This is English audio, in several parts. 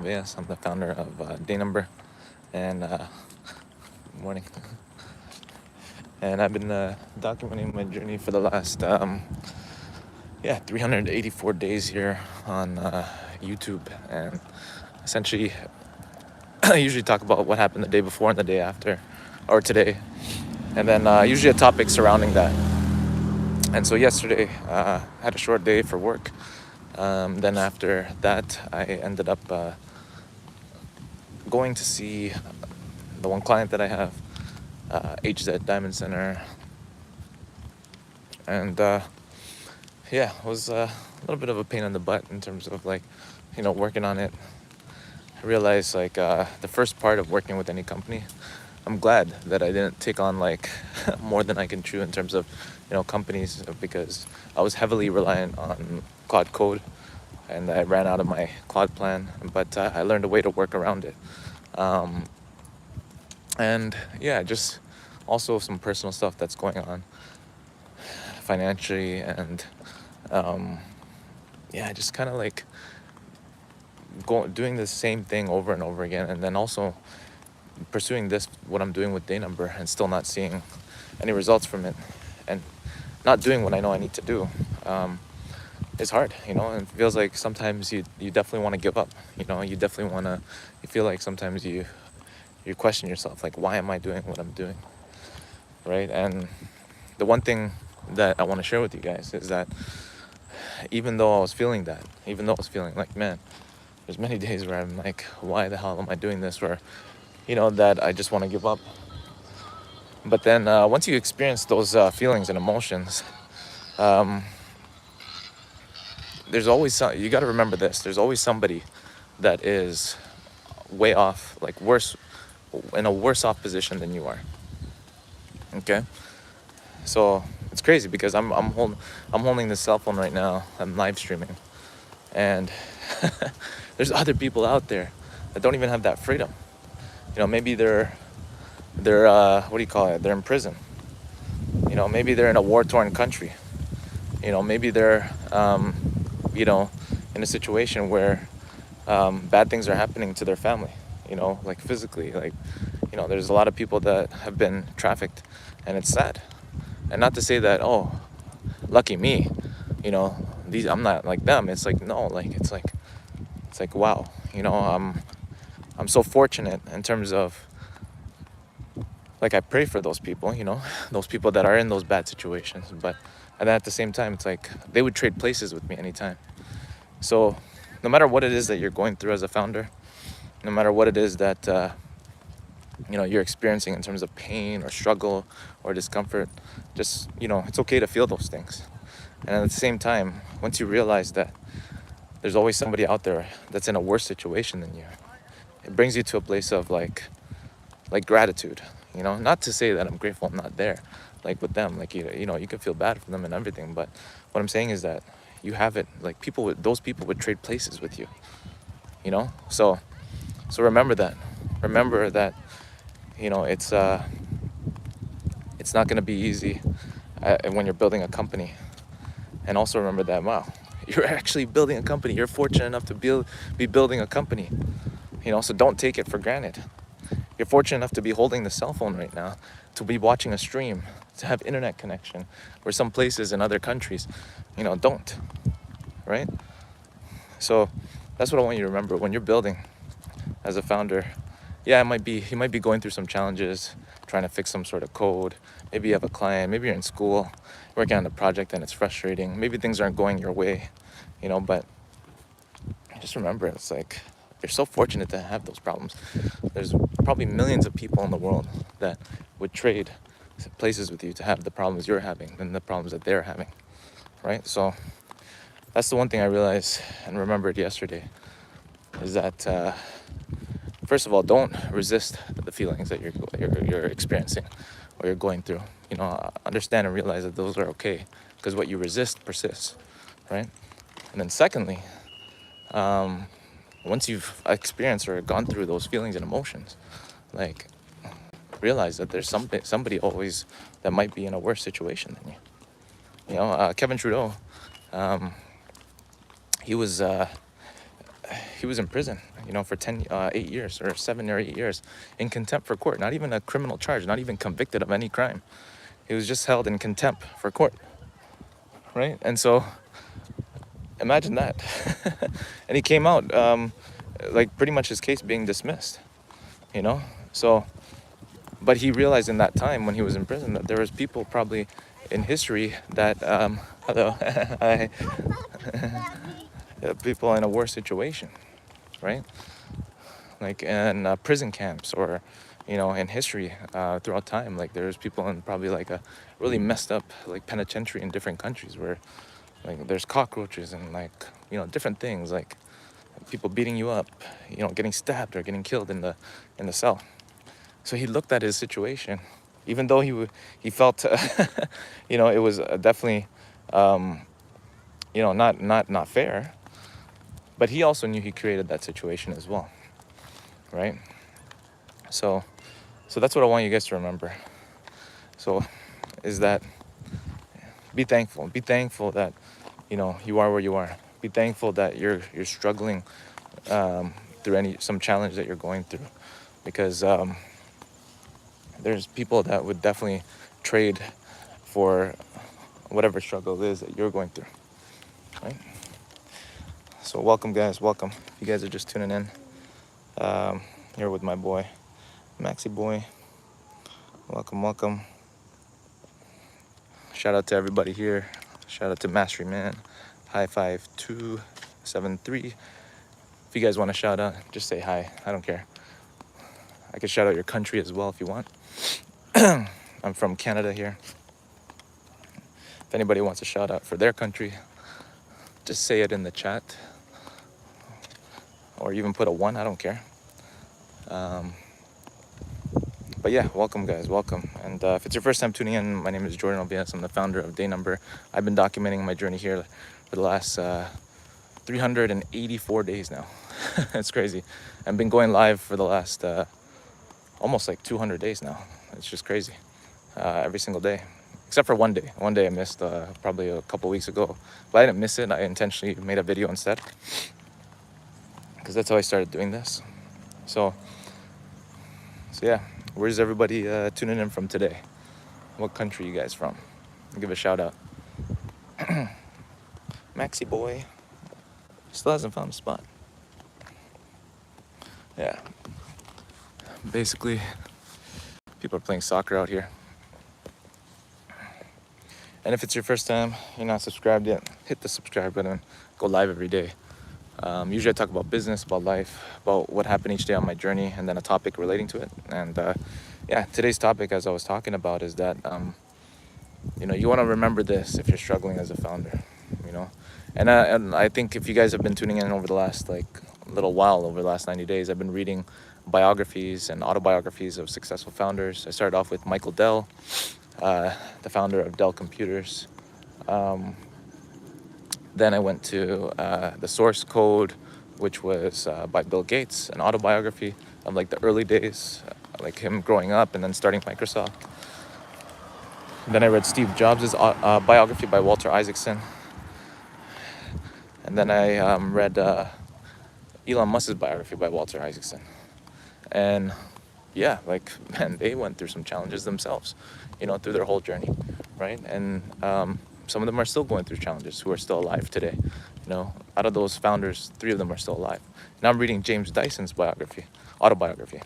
Yes, I'm the founder of dayNumber, and morning. And I've been documenting my journey for the last 384 days here on YouTube, and essentially, I usually talk about what happened the day before and the day after, or today, and then usually a topic surrounding that. And so yesterday, had a short day for work. Then after that, I ended up going to see the one client that I have, HZ Diamond Center, and it was a little bit of a pain in the butt in terms of working on it. I realized the first part of working with any company, I'm glad that I didn't take on more than I can chew in terms of companies, because I was heavily reliant on Cloud Code, and I ran out of my Cloud plan, but I learned a way to work around it. And just also some personal stuff that's going on financially, and just kind of doing the same thing over and over again, and then also pursuing what I'm doing with dayNumber, and still not seeing any results from it, and not doing what I know I need to do. It's hard, and it feels like sometimes you definitely want to give up. You definitely want to. You feel like sometimes you question yourself, like, why am I doing what I'm doing, right? And the one thing that I want to share with you guys is that even though I was feeling like, man, there's many days where I'm like, why the hell am I doing this? Or, that I just want to give up. But then once you experience those feelings and emotions, there's always you got to remember this. There's always somebody that is way off, in a worse off position than you are. Okay? So it's crazy because I'm holding this cell phone right now. I'm live streaming, and there's other people out there that don't even have that freedom. Maybe they're what do you call it? They're in prison. Maybe they're in a war-torn country. Maybe they're in a situation where bad things are happening to their family. Like physically, there's a lot of people that have been trafficked, and it's sad. And not to say that, oh, lucky me, I'm not like them. It's like, no, it's like wow, I'm so fortunate in terms of, I pray for those people, those people that are in those bad situations. But and then at the same time, it's like they would trade places with me anytime. So no matter what it is that you're going through as a founder, no matter what it is that you're experiencing in terms of pain or struggle or discomfort, just it's okay to feel those things. And at the same time, once you realize that there's always somebody out there that's in a worse situation than you, it brings you to a place of gratitude. Not to say that I'm grateful I'm not there with them, you can feel bad for them and everything, but what I'm saying is that you have it, those people would trade places with you, so remember that it's not going to be easy when you're building a company. And also remember that, wow, you're actually building a company. You're fortunate enough to be building a company, so don't take it for granted. You're fortunate enough to be holding the cell phone right now, to be watching a stream, to have internet connection, where some places in other countries don't, right? So that's what I want you to remember when you're building as a founder. Yeah, you might be going through some challenges, trying to fix some sort of code. Maybe you have a client, maybe you're in school, working on a project, and it's frustrating. Maybe things aren't going your way, but just remember, it's like, you're so fortunate to have those problems. There's probably millions of people in the world that would trade places with you to have the problems you're having than the problems that they're having, right? So that's the one thing I realized and remembered yesterday, is that first of all, don't resist the feelings that you're experiencing or you're going through. Understand and realize that those are okay, because what you resist persists, right? And then secondly, once you've experienced or gone through those feelings and emotions, realize that there's somebody always that might be in a worse situation than you. Kevin Trudeau, he was in prison. for 8 years or 7 or 8 years in contempt for court. Not even a criminal charge, not even convicted of any crime. He was just held in contempt for court, right? And so imagine that. And he came out like pretty much his case being dismissed, so but he realized in that time when he was in prison that there was people probably in history that hello people in a worse situation, right? Like in prison camps, or in history throughout time. Like there's people in probably like a really messed up like penitentiary in different countries where like there's cockroaches and like different things, like people beating you up, getting stabbed or getting killed in the cell. So he looked at his situation, even though he felt it was definitely not fair, but he also knew he created that situation as well, right? So that's what I want you guys to remember. So is that be thankful that you are where you are. Be thankful that you're struggling through some challenge that you're going through, because there's people that would definitely trade for whatever struggle it is that you're going through, right? So welcome, guys, welcome. If you guys are just tuning in, here with my boy Maxi Boy. Welcome. Shout out to everybody here. Shout out to Mastery Man, High 5273. If you guys want to shout out, just say hi. I don't care. I could shout out your country as well if you want. I'm from Canada here. If anybody wants a shout out for their country, just say it in the chat, or even put a 1. I don't care. But yeah, welcome, guys, welcome. And if it's your first time tuning in, my name is Jordan Obias. I'm the founder of dayNumber. I've been documenting my journey here for the last 384 days now. It's crazy. I've been going live for the last almost like 200 days now. It's just crazy. Every single day, except for one day. One day I missed probably a couple weeks ago, but I didn't miss it. I intentionally made a video instead, because that's how I started doing this. So yeah, where's everybody tuning in from today? What country you guys from? I'll give a shout out. Maxi Boy still hasn't found a spot. Yeah, basically people are playing soccer out here. And if it's your first time, you're not subscribed yet, hit the subscribe button. Go live every day. Usually I talk about business, about life, about what happened each day on my journey, and then a topic relating to it. And yeah, today's topic, as I was talking about, is that you want to remember this if you're struggling as a founder. And I think if you guys have been tuning in over the last little while, over the last 90 days, I've been reading biographies and autobiographies of successful founders. I started off with Michael Dell, the founder of Dell Computers. Then I went to The Source Code, which was by Bill Gates, an autobiography of like the early days, like him growing up and then starting Microsoft. Then I read Steve Jobs' biography by Walter Isaacson. And then I read Elon Musk's biography by Walter Isaacson. And yeah, man, they went through some challenges themselves, through their whole journey, right? And some of them are still going through challenges, who are still alive today. Out of those founders, 3 of them are still alive. Now I'm reading James Dyson's autobiography.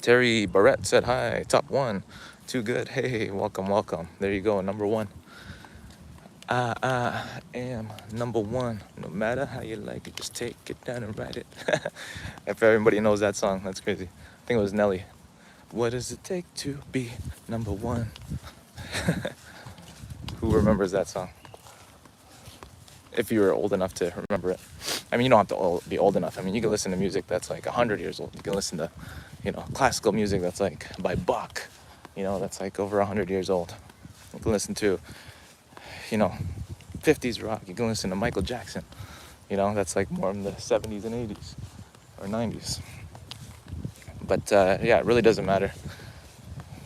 Terry Barrett said, hi, top 1, too good. Hey, welcome. There you go, number 1. I am number 1. No matter how you like it, just take it down and write it. If everybody knows that song, that's crazy. I think it was Nelly. What does it take to be number 1? Who remembers that song? If you were old enough to remember it. I mean, you don't have to be old enough. I mean, you can listen to music that's like 100 years old. You can listen to, classical music that's like by Bach, that's like over 100 years old. You can listen to, 50s rock. You can listen to Michael Jackson, that's like more in the 70s and 80s or 90s. But yeah, it really doesn't matter.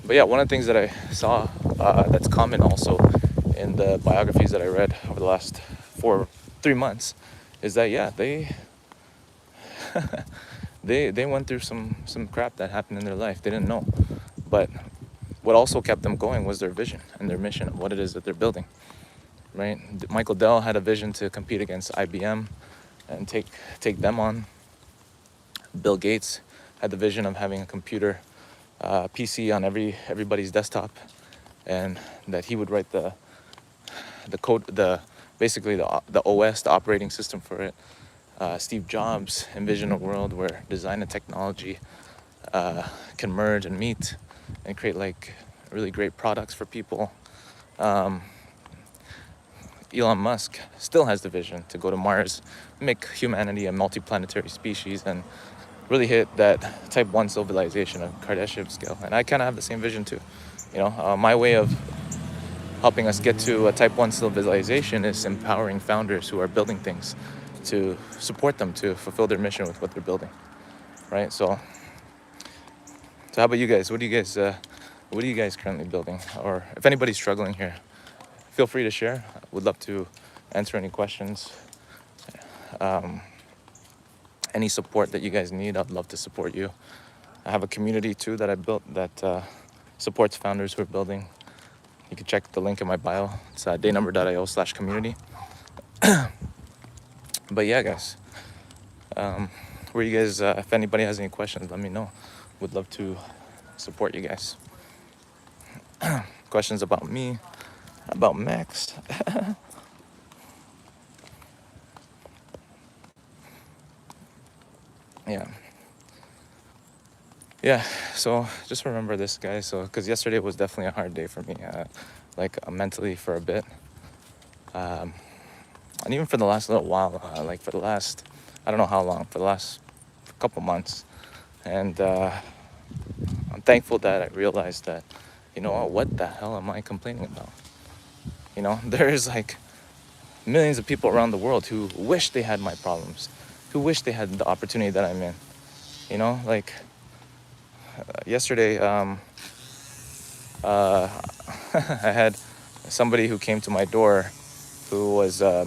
But yeah, one of the things that I saw that's common also in the biographies that I read over the last 3 months is that yeah, they went through some crap that happened in their life. They didn't know, but what also kept them going was their vision and their mission of what it is that they're building. Right? Michael Dell had a vision to compete against IBM and take them on. Bill Gates had the vision of having a computer PC on everybody's desktop, and that he would write the code, basically the OS, the operating system for it. Steve Jobs envisioned a world where design and technology can merge and meet and create like really great products for people. Elon Musk still has the vision to go to Mars, make humanity a multi-planetary species, and really hit that type 1 civilization of Kardashev scale. And I kind of have the same vision too. My way of helping us get to a type 1 civilization is empowering founders who are building things to support them to fulfill their mission with what they're building, right? So how about you guys? What are you guys currently building? Or if anybody's struggling here, feel free to share. I would love to answer any questions. Any support that you guys need, I'd love to support you. I have a community too that I built that supports founders who are building. You can check the link in my bio. It's dayNumber.io/community. But yeah, guys, where you guys, if anybody has any questions, let me know. Would love to support you guys. Questions about me, about Max. Yeah, so just remember this, guys. So because yesterday was definitely a hard day for me, mentally for a bit, and even for the last little while, for the last, I don't know how long, for the last couple months. And I'm thankful that I realized that, what the hell am I complaining about? There's like millions of people around the world who wish they had my problems, who wish they had the opportunity that I'm in. Yesterday, I had somebody who came to my door who was a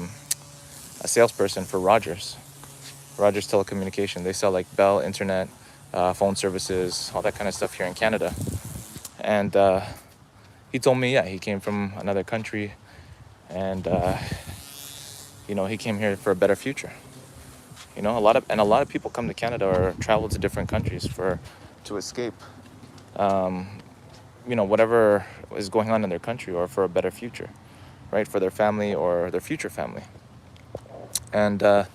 salesperson for Rogers Telecommunication. They sell like Bell Internet, phone services, all that kind of stuff here in Canada. And he told me, he came from another country, and he came here for a better future. A lot of people come to Canada or travel to different countries to escape, whatever is going on in their country, or for a better future, right? For their family or their future family. And I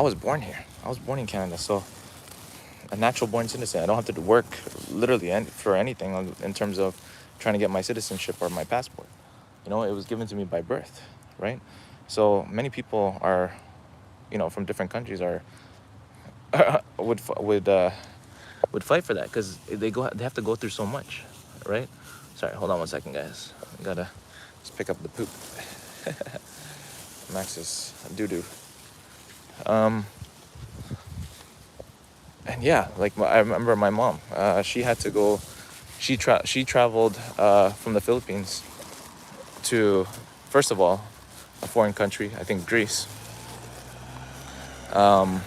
was born here. I was born in Canada, so a natural born citizen. I don't have to work literally for anything in terms of trying to get my citizenship or my passport. It was given to me by birth, right? So many people are, from different countries would fight for that because they have to go through so much, right? Sorry, hold on one second, guys. I gotta just pick up the poop. Max's doo-doo. And yeah, I remember my mom. She had to go. She traveled from the Philippines to, first of all, a foreign country, I think Greece, and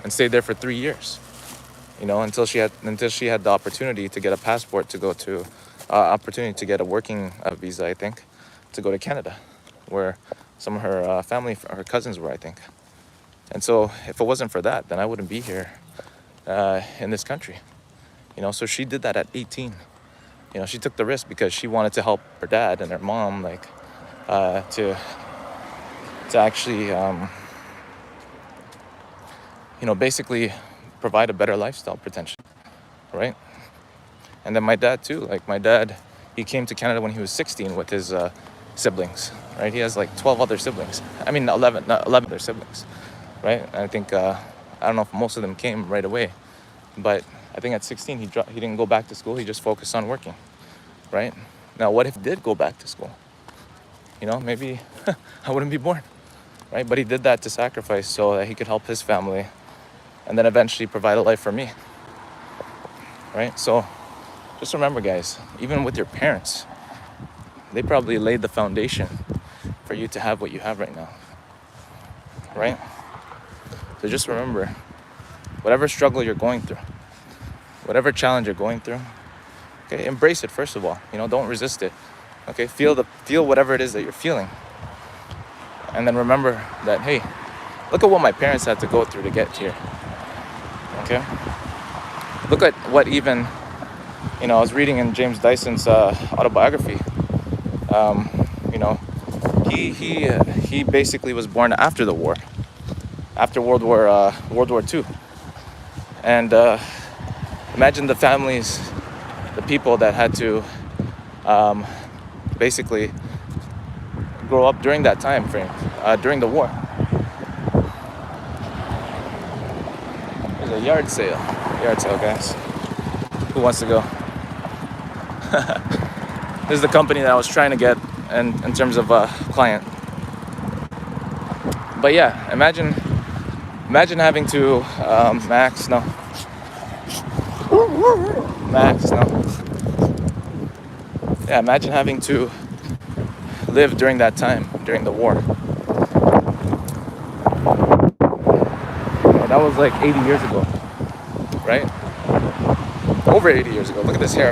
stayed there for 3 years. Until she had the opportunity to get a passport to go to, opportunity to get a working visa, I think, to go to Canada, where some of her family, her cousins were, I think. And so if it wasn't for that, then I wouldn't be here in this country. So she did that at 18. She took the risk because she wanted to help her dad and her mom, to actually, basically provide a better lifestyle potentially, right? And then my dad too. He came to Canada when he was 16 with his siblings, right? He has 12 other siblings. 11 other siblings, right? And I think, I don't know if most of them came right away, but I think at 16 he didn't go back to school. He just focused on working, right? Now, what if he did go back to school? Maybe I wouldn't be born, right? But he did that to sacrifice so that he could help his family and then eventually provide a life for me, right? So just remember, guys, even with your parents, they probably laid the foundation for you to have what you have right now, right? But just remember, whatever struggle you're going through, whatever challenge you're going through, okay, embrace it first of all. Don't resist it. Okay, feel whatever it is that you're feeling. And then remember that, hey, look at what my parents had to go through to get here. Okay? Look at what even, I was reading in James Dyson's autobiography. He basically was born after the war, after World War II. And imagine the families, the people that had to basically grow up during that time frame, during the war. There's a yard sale, guys. Who wants to go? This is the company that I was trying to get in terms of a client. But yeah, imagine having to Max, no. Yeah, imagine having to live during that time, during the war. That was like 80 years ago, right? Over 80 years ago. Look at this hair.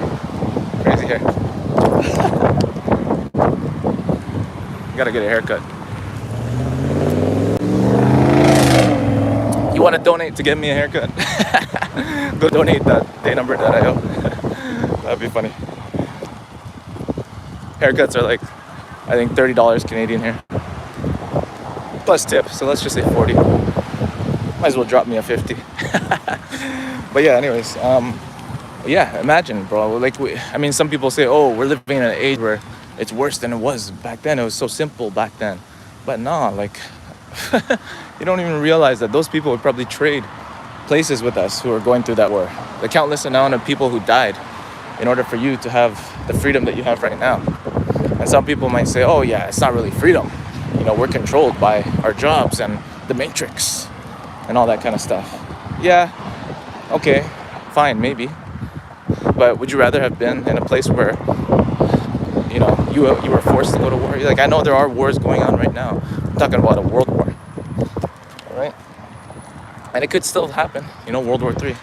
Crazy hair. Gotta get a haircut. You want to donate to get me a haircut? Go donate that dayNumber.io. That'd be funny. Haircuts are like, I think $30 Canadian here. Plus tip, so let's just say 40. Might as well drop me a 50. But yeah, anyways, yeah, imagine, bro. Like, some people say, oh, we're living in an age where it's worse than it was back then. It was so simple back then. But nah, like, you don't even realize that those people would probably trade places with us who are going through that war. The countless amount of people who died in order for you to have the freedom that you have right now. And some people might say, oh yeah, it's not really freedom. We're controlled by our jobs and the matrix and all that kind of stuff. Yeah, okay, fine, maybe. But would you rather have been in a place where, you were forced to go to war? Like, I know there are wars going on right now. I'm talking about a world war, all right? And it could still happen, World War III.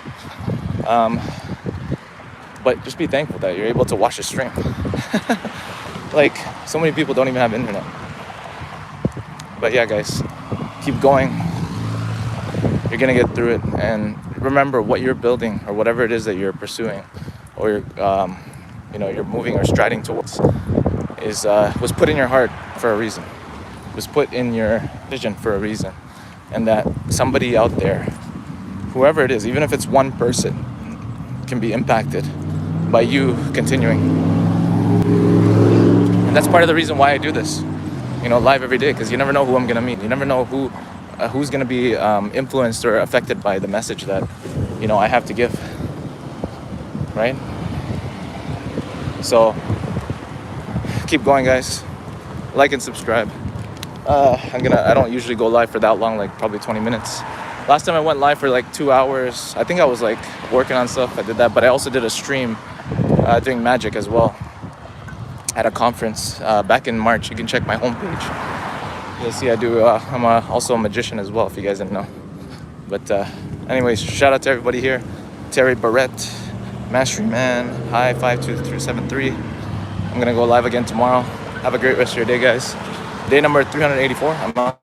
But just be thankful that you're able to watch the stream. Like, so many people don't even have internet. But yeah, guys, keep going. You're gonna get through it. And remember, what you're building or whatever it is that you're pursuing, or you're moving or striding towards, was put in your heart for a reason. Was put in your vision for a reason. And that somebody out there, whoever it is, even if it's one person, can be impacted by you continuing. And that's part of the reason why I do this, live every day, because you never know who I'm gonna meet. You never know who's gonna be influenced or affected by the message that, I have to give, right? So keep going, guys. Like and subscribe. I don't usually go live for that long, like probably 20 minutes. Last time I went live for like 2 hours. I think I was like working on stuff. I did that, but I also did a stream doing magic as well at a conference back in March. You can check my homepage. You'll see I'm also a magician as well, if you guys didn't know. But anyways, shout out to everybody here. Terry Barrett, Mastery Man, Hi 52373. I'm gonna go live again tomorrow. Have a great rest of your day, guys. Day number 384. I'm out.